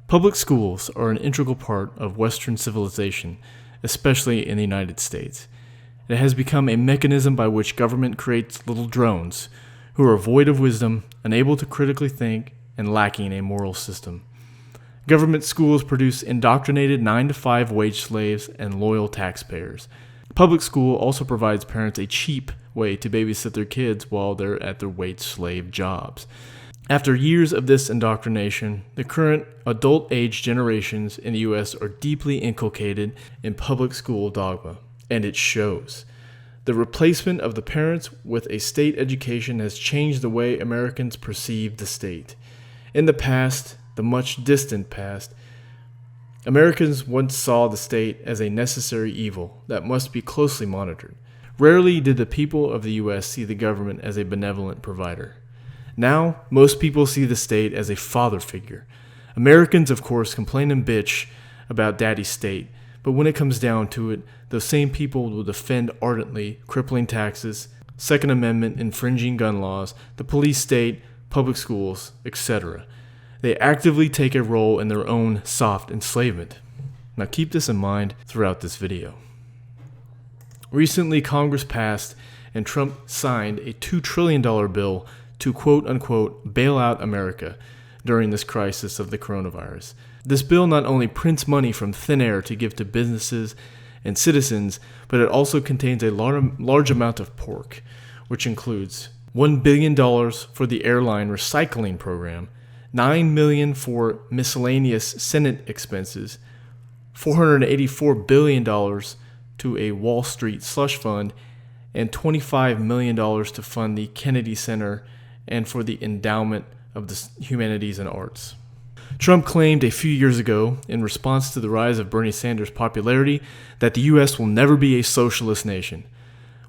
Public schools are an integral part of Western civilization, especially in the United States. It has become a mechanism by which government creates little drones who are void of wisdom, unable to critically think, and lacking a moral system. Government schools produce indoctrinated 9-to-5 wage slaves and loyal taxpayers. Public school also provides parents a cheap way to babysit their kids while they're at their wage slave jobs. After years of this indoctrination, the current adult-age generations in the U.S. are deeply inculcated in public school dogma, and it shows. The replacement of the parents with a state education has changed the way Americans perceive the state. In the past, the much distant past, Americans once saw the state as a necessary evil that must be closely monitored. Rarely did the people of the U.S. see the government as a benevolent provider. Now, most people see the state as a father figure. Americans, of course, complain and bitch about daddy's state, but when it comes down to it, those same people will defend ardently crippling taxes, Second Amendment infringing gun laws, the police state, public schools, etc. They actively take a role in their own soft enslavement. Now keep this in mind throughout this video. Recently, Congress passed and Trump signed a $2 trillion bill to quote-unquote bail out America during this crisis of the coronavirus. This bill not only prints money from thin air to give to businesses and citizens, but it also contains a large amount of pork, which includes $1 billion for the airline recycling program, $9 million for miscellaneous Senate expenses, $484 billion to a Wall Street slush fund, and $25 million to fund the Kennedy Center and for the endowment of the humanities and arts. Trump claimed a few years ago, in response to the rise of Bernie Sanders' popularity, that the U.S. will never be a socialist nation.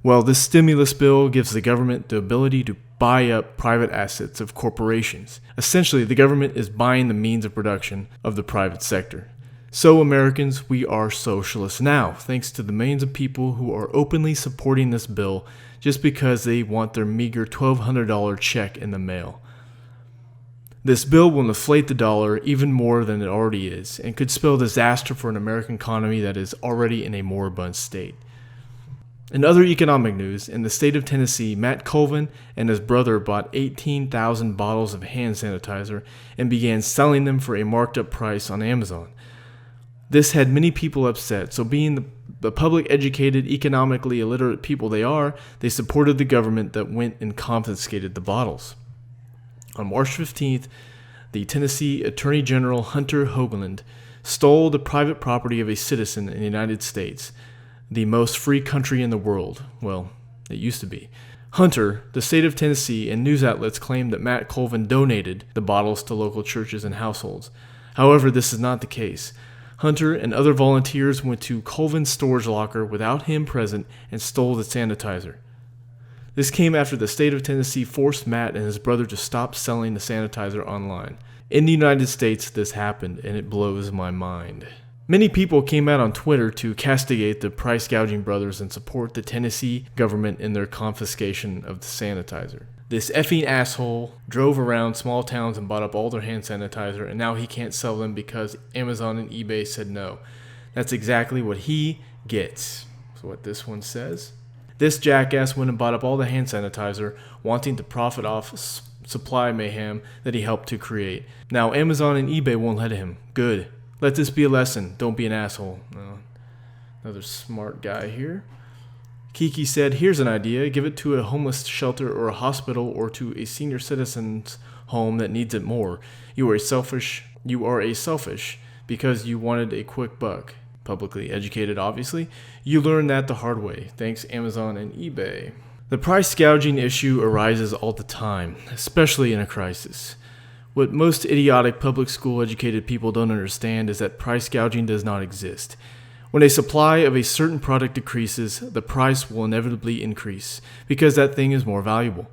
Well, this stimulus bill gives the government the ability to buy up private assets of corporations. Essentially, the government is buying the means of production of the private sector. So, Americans, we are socialists now, thanks to the millions of people who are openly supporting this bill just because they want their meager $1,200 check in the mail. This bill will inflate the dollar even more than it already is, and could spell disaster for an American economy that is already in a moribund state. In other economic news, in the state of Tennessee, Matt Colvin and his brother bought 18,000 bottles of hand sanitizer and began selling them for a marked up price on Amazon. This had many people upset, so being the public educated, economically illiterate people they are, they supported the government that went and confiscated the bottles. On March 15th, the Tennessee Attorney General Hunter Hoagland stole the private property of a citizen in the United States, the most free country in the world. Well, it used to be. Hunter, the state of Tennessee, and news outlets claimed that Matt Colvin donated the bottles to local churches and households. However, this is not the case. Hunter and other volunteers went to Colvin's storage locker without him present and stole the sanitizer. This came after the state of Tennessee forced Matt and his brother to stop selling the sanitizer online. In the United States, this happened, and it blows my mind. Many people came out on Twitter to castigate the price gouging brothers and support the Tennessee government in their confiscation of the sanitizer. This effing asshole drove around small towns and bought up all their hand sanitizer, and now he can't sell them because Amazon and eBay said no. That's exactly what he gets. So what this one says. This jackass went and bought up all the hand sanitizer, wanting to profit off supply mayhem that he helped to create. Now Amazon and eBay won't let him. Good. Let this be a lesson. Don't be an asshole. Another smart guy here. Kiki said, here's an idea. Give it to a homeless shelter or a hospital or to a senior citizen's home that needs it more. You are selfish because you wanted a quick buck. Publicly educated, obviously. You learned that the hard way. Thanks, Amazon and eBay. The price gouging issue arises all the time, especially in a crisis. What most idiotic public school educated people don't understand is that price gouging does not exist. When a supply of a certain product decreases, the price will inevitably increase because that thing is more valuable.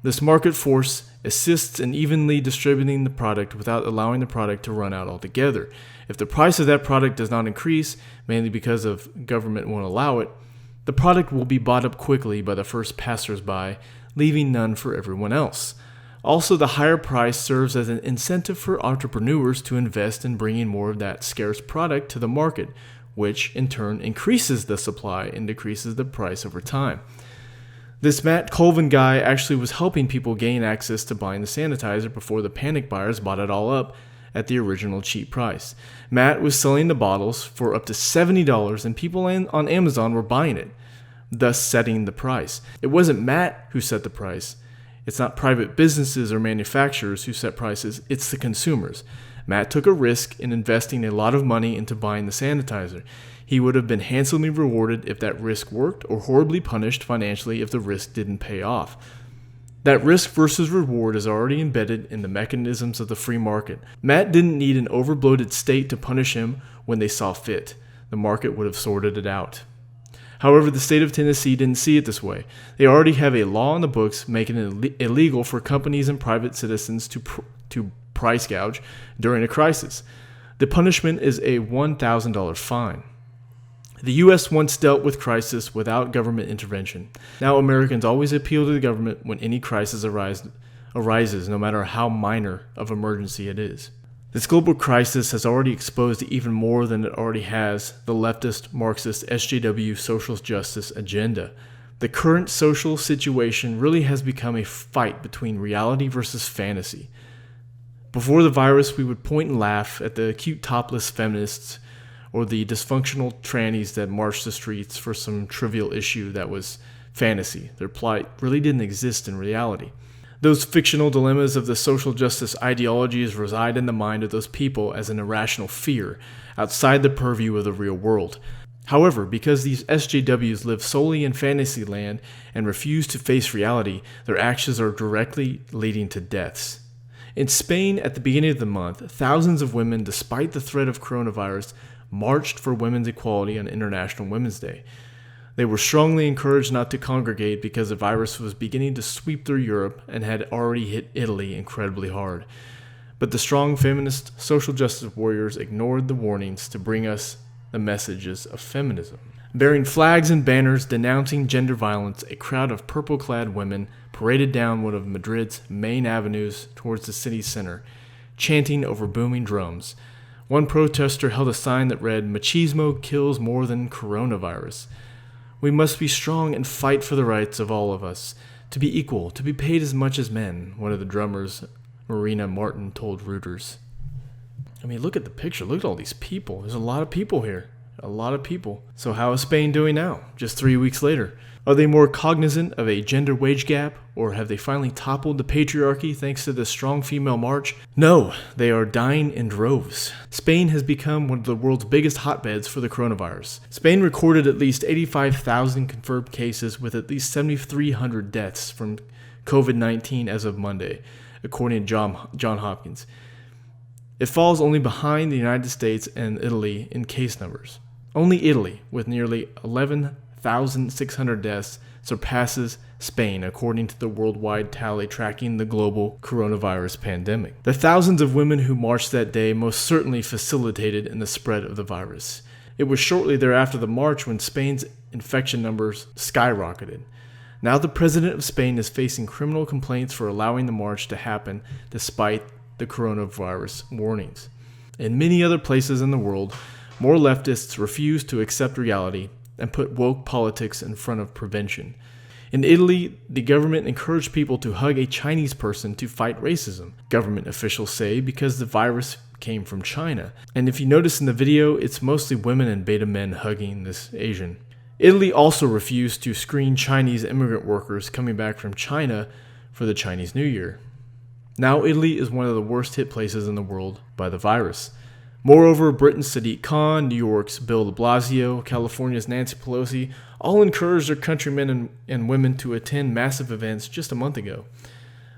This market force assists in evenly distributing the product without allowing the product to run out altogether. If the price of that product does not increase, mainly because of government won't allow it, the product will be bought up quickly by the first passers-by, leaving none for everyone else. Also, the higher price serves as an incentive for entrepreneurs to invest in bringing more of that scarce product to the market, which in turn increases the supply and decreases the price over time. This Matt Colvin guy actually was helping people gain access to buying the sanitizer before the panic buyers bought it all up at the original cheap price. Matt was selling the bottles for up to $70 and people on Amazon were buying it, thus setting the price. It wasn't Matt who set the price. It's not private businesses or manufacturers who set prices, it's the consumers. Matt took a risk in investing a lot of money into buying the sanitizer. He would have been handsomely rewarded if that risk worked or horribly punished financially if the risk didn't pay off. That risk versus reward is already embedded in the mechanisms of the free market. Matt didn't need an overbloated state to punish him when they saw fit. The market would have sorted it out. However, the state of Tennessee didn't see it this way. They already have a law in the books making it illegal for companies and private citizens to price gouge during a crisis. The punishment is a $1,000 fine. The U.S. once dealt with crisis without government intervention. Now Americans always appeal to the government when any crisis arises, no matter how minor of emergency it is. This global crisis has already exposed even more than it already has the leftist, Marxist, SJW social justice agenda. The current social situation really has become a fight between reality versus fantasy. Before the virus, we would point and laugh at the cute topless feminists or the dysfunctional trannies that marched the streets for some trivial issue that was fantasy. Their plight really didn't exist in reality. Those fictional dilemmas of the social justice ideologies reside in the mind of those people as an irrational fear, outside the purview of the real world. However, because these SJWs live solely in fantasy land and refuse to face reality, their actions are directly leading to deaths. In Spain, at the beginning of the month, thousands of women, despite the threat of coronavirus, marched for women's equality on International Women's Day. They were strongly encouraged not to congregate because the virus was beginning to sweep through Europe and had already hit Italy incredibly hard. But the strong feminist social justice warriors ignored the warnings to bring us the messages of feminism. Bearing flags and banners denouncing gender violence, a crowd of purple-clad women paraded down one of Madrid's main avenues towards the city center, chanting over booming drums. One protester held a sign that read, "Machismo kills more than coronavirus." We must be strong and fight for the rights of all of us, to be equal, to be paid as much as men, one of the drummers, Marina Martin, told Reuters. I mean, look at the picture. Look at all these people. There's a lot of people here. A lot of people. So how is Spain doing now, just 3 weeks later? Are they more cognizant of a gender wage gap, or have they finally toppled the patriarchy thanks to the strong female march? No, they are dying in droves. Spain has become one of the world's biggest hotbeds for the coronavirus. Spain recorded at least 85,000 confirmed cases with at least 7,300 deaths from COVID-19 as of Monday, according to John Hopkins. It falls only behind the United States and Italy in case numbers. Only Italy, with nearly 11,600 deaths, surpasses Spain, according to the worldwide tally tracking the global coronavirus pandemic. The thousands of women who marched that day most certainly facilitated in the spread of the virus. It was shortly thereafter the march when Spain's infection numbers skyrocketed. Now the president of Spain is facing criminal complaints for allowing the march to happen despite the coronavirus warnings. In many other places in the world, more leftists refuse to accept reality and put woke politics in front of prevention. In Italy, the government encouraged people to hug a Chinese person to fight racism, government officials say, because the virus came from China. And if you notice in the video, it's mostly women and beta men hugging this Asian. Italy also refused to screen Chinese immigrant workers coming back from China for the Chinese New Year. Now Italy is one of the worst hit places in the world by the virus. Moreover, Britain's Sadiq Khan, New York's Bill de Blasio, California's Nancy Pelosi all encouraged their countrymen and women to attend massive events just a month ago.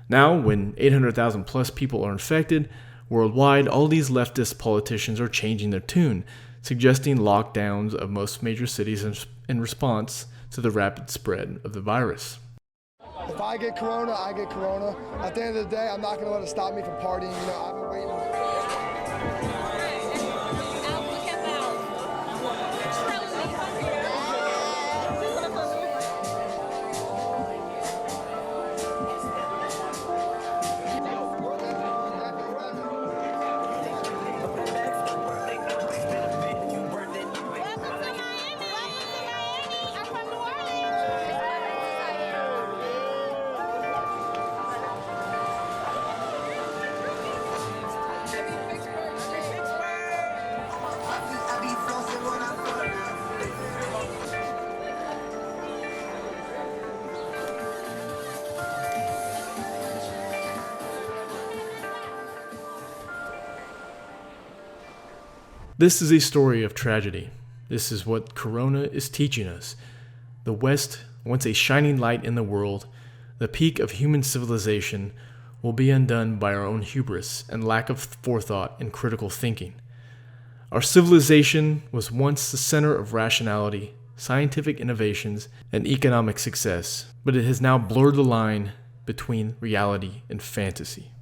Now, when 800,000 plus people are infected worldwide, all these leftist politicians are changing their tune, suggesting lockdowns of most major cities in response to the rapid spread of the virus. If I get corona, I get corona. At the end of the day, I'm not going to let it stop me from partying. You know, I've been waiting. This is a story of tragedy. This is what Corona is teaching us. The West, once a shining light in the world, the peak of human civilization, will be undone by our own hubris and lack of forethought and critical thinking. Our civilization was once the center of rationality, scientific innovations, and economic success, but it has now blurred the line between reality and fantasy.